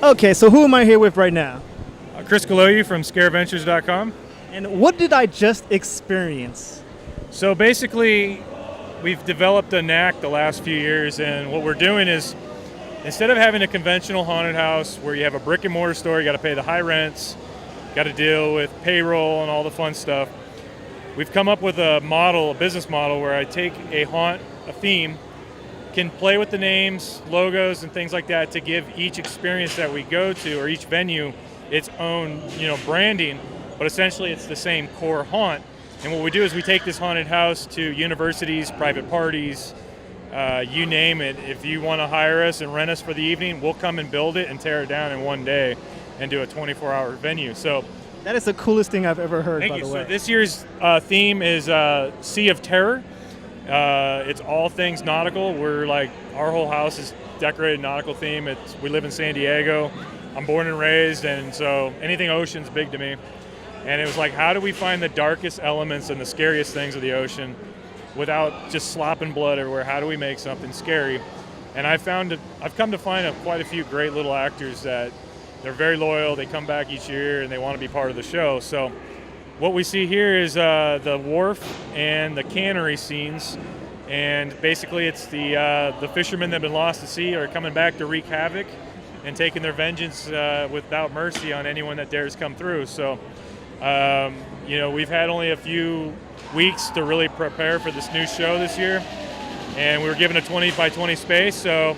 Okay, so who am I here with right now? Chris Kaloyi from scareventures.com. And what did I just experience? So basically, we've developed a knack the last few years, and what we're doing is instead of having a conventional haunted house where you have a brick and mortar store, you got to pay the high rents, got to deal with payroll and all the fun stuff, we've come up with a business model where I take a theme, can play with the names, logos, and things like that to give each experience that we go to or each venue its own, branding, but essentially it's the same core haunt. And what we do is we take this haunted house to universities, private parties, you name it. If you want to hire us and rent us for the evening, we'll come and build it and tear it down in one day and do a 24-hour venue. So That is the coolest thing I've ever heard, thank by you. the way. So this year's theme is Sea of Terror. It's all things nautical. Our whole house is decorated nautical theme. We live in San Diego. I'm born and raised, and so anything ocean's big to me. And it was like, how do we find the darkest elements and the scariest things of the ocean without just slopping blood everywhere? How do we make something scary? And I've come to find quite a few great little actors that they're very loyal. They come back each year and they want to be part of the show. So what we see here is the wharf and the cannery scenes. And basically it's the fishermen that have been lost at sea are coming back to wreak havoc and taking their vengeance without mercy on anyone that dares come through. So, we've had only a few weeks to really prepare for this new show this year, and we were given a 20 by 20 space, so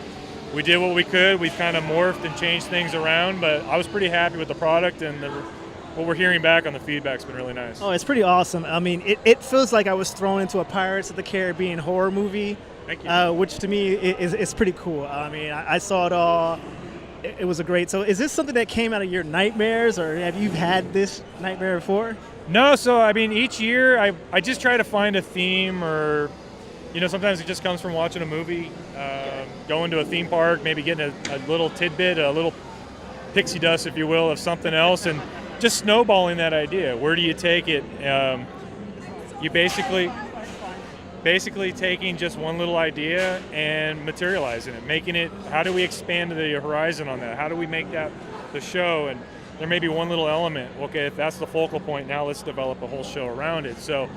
we did what we could. We've kind of morphed and changed things around, but I was pretty happy with the product, and what we're hearing back on the feedback's been really nice. Oh, it's pretty awesome. I mean, it feels like I was thrown into a Pirates of the Caribbean horror movie, Thank you. which to me is pretty cool. I mean, I saw it all. It was a great. So, is this something that came out of your nightmares, or have you had this nightmare before? No, so I mean, each year I just try to find a theme, or sometimes it just comes from watching a movie, going to a theme park, maybe getting a little tidbit, a little pixie dust, if you will, of something else, and just snowballing that idea. Where do you take it? You basically taking just one little idea and materializing it, making it, how do we expand the horizon on that? How do we make that the show? And there may be one little element. Okay, if that's the focal point, now let's develop a whole show around it. So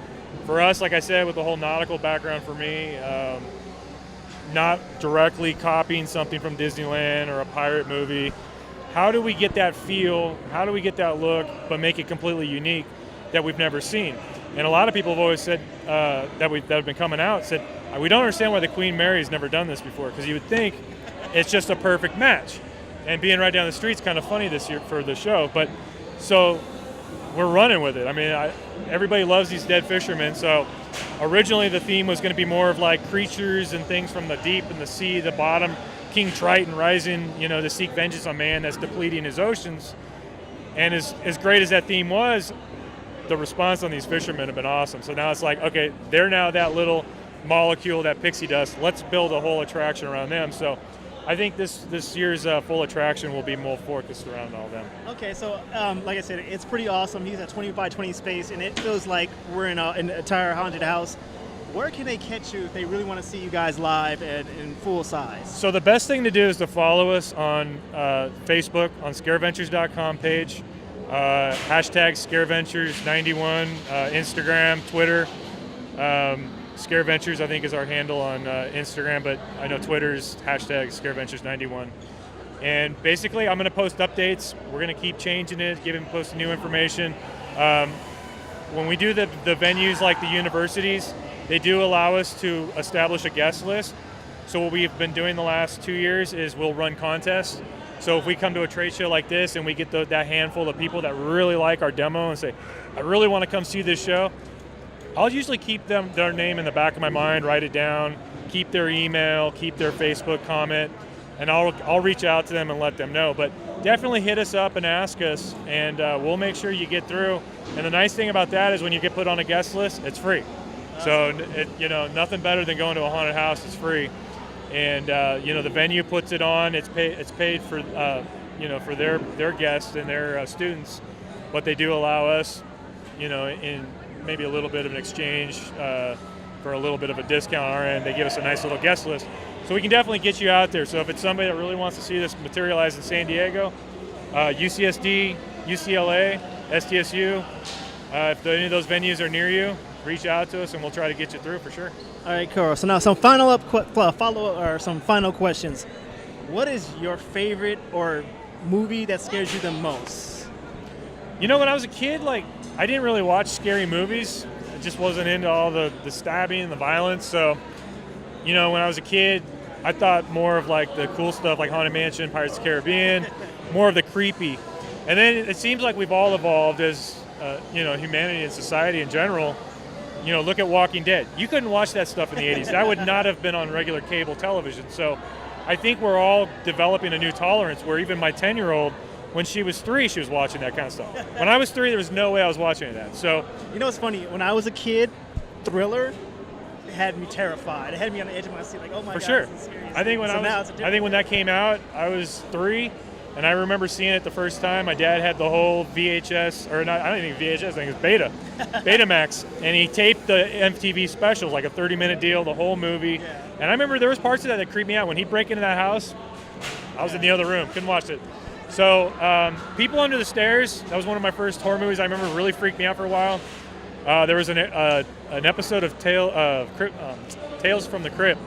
for us, like I said, with the whole nautical background for me, not directly copying something from Disneyland or a pirate movie, how do we get that feel, how do we get that look, but make it completely unique that we've never seen? And a lot of people have always said that have been coming out, said, we don't understand why the Queen Mary's never done this before, because you would think it's just a perfect match. And being right down the street's kind of funny this year for the show, but so we're running with it. I mean, everybody loves these dead fishermen, so originally the theme was going to be more of like creatures and things from the deep and the sea, the bottom, King Triton rising, to seek vengeance on man that's depleting his oceans. And as great as that theme was, the response on these fishermen have been awesome. So now it's like, okay, they're now that little molecule, that pixie dust. Let's build a whole attraction around them. So I think this year's full attraction will be more focused around all them. Okay, so like I said, it's pretty awesome. He's at 20 by 20 space, and it feels like we're in an entire haunted house. Where can they catch you if they really want to see you guys live and in full size? So the best thing to do is to follow us on Facebook, on scareventures.com page, hashtag scareventures91, Instagram, Twitter. Scareventures, I think, is our handle on Instagram, but I know Twitter's hashtag scareventures91. And basically, I'm going to post updates. We're going to keep changing it, posting new information. When we do the venues like the universities, they do allow us to establish a guest list. So what we've been doing the last 2 years is we'll run contests. So if we come to a trade show like this and we get that handful of people that really like our demo and say, I really want to come see this show, I'll usually keep their name in the back of my mind, write it down, keep their email, keep their Facebook comment, and I'll reach out to them and let them know. But definitely hit us up and ask us, and we'll make sure you get through. And the nice thing about that is when you get put on a guest list, it's free. So nothing better than going to a haunted house. It's free, and the venue puts it on. It's paid for for their guests and their students, but they do allow us, in maybe a little bit of an exchange for a little bit of a discount on our end. They give us a nice little guest list. So we can definitely get you out there. So if it's somebody that really wants to see this materialize in San Diego, UCSD, UCLA, SDSU, if any of those venues are near you, reach out to us and we'll try to get you through for sure. All right, cool. So now some follow-up or some final questions. What is your favorite or movie that scares you the most? You know, when I was a kid, like, I didn't really watch scary movies. I just wasn't into all the stabbing and the violence. So, you know, when I was a kid, I thought more of like the cool stuff like Haunted Mansion, Pirates of the Caribbean, more of the creepy. And then it seems like we've all evolved as, you know, humanity and society in general. You know, look at Walking Dead. You couldn't watch that stuff in the 80s. That would not have been on regular cable television. So I think we're all developing a new tolerance where even my 10-year-old, when she was 3, she was watching that kind of stuff. When I was 3, there was no way I was watching that. So, you know what's funny? When I was a kid, Thriller had me terrified. It had me on the edge of my seat, like, oh my god, for sure. this is scary. I think when that came out, I was 3, and I remember seeing it the first time. My dad had the whole VHS, or not, I don't think VHS, I think it was Betamax, and he taped the MTV specials, like a 30-minute deal, the whole movie. Yeah. And I remember there was parts of that creeped me out. When he'd break into that house, I was in the other room, couldn't watch it. So, People Under the Stairs, that was one of my first horror movies. I remember really freaked me out for a while. There was an episode of Tales from the Crypt.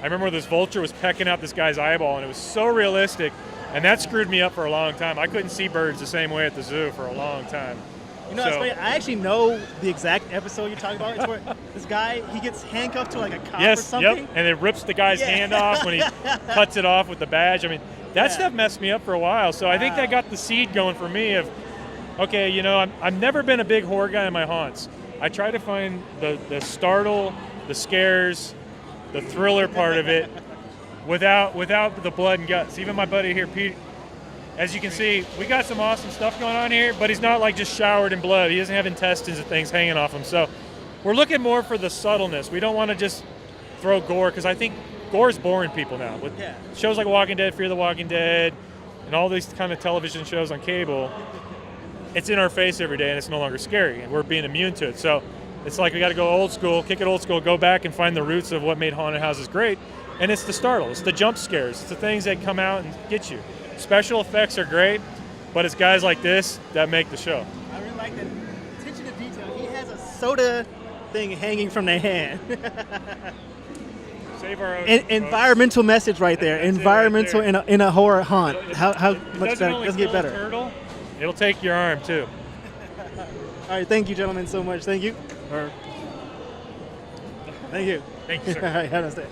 I remember this vulture was pecking out this guy's eyeball, and it was so realistic, and that screwed me up for a long time. I couldn't see birds the same way at the zoo for a long time. You know, it's funny. I actually know the exact episode you're talking about. It's where this guy, he gets handcuffed to like a cop or something. Yep, and it rips the guy's hand off when he cuts it off with the badge. I mean, that stuff messed me up for a while. So I think that got the seed going for me of, okay, you know, I've never been a big horror guy in my haunts. I try to find the startle, the scares, the thriller part of it without the blood and guts. Even my buddy here, Pete, as you can see, we got some awesome stuff going on here, but he's not like just showered in blood. He doesn't have intestines and things hanging off him. So we're looking more for the subtleness. We don't want to just throw gore, because I think gore is boring people now. With shows like Walking Dead, Fear the Walking Dead, and all these kind of television shows on cable, it's in our face every day and it's no longer scary, and we're being immune to it. So it's like we got to go old school, kick it old school, go back and find the roots of what made haunted houses great. And it's the startle, it's the jump scares, it's the things that come out and get you. Special effects are great, but it's guys like this that make the show. I really like that attention to detail. He has a soda thing hanging from their hand. Save our ocean, environmental message right there. That's environmental right there. in a horror haunt. How it much better? Let's get better. Turtle, it'll take your arm too. All right, thank you, gentlemen, so much. Thank you. Or, Thank you. thank you, sir. All right, have a nice day.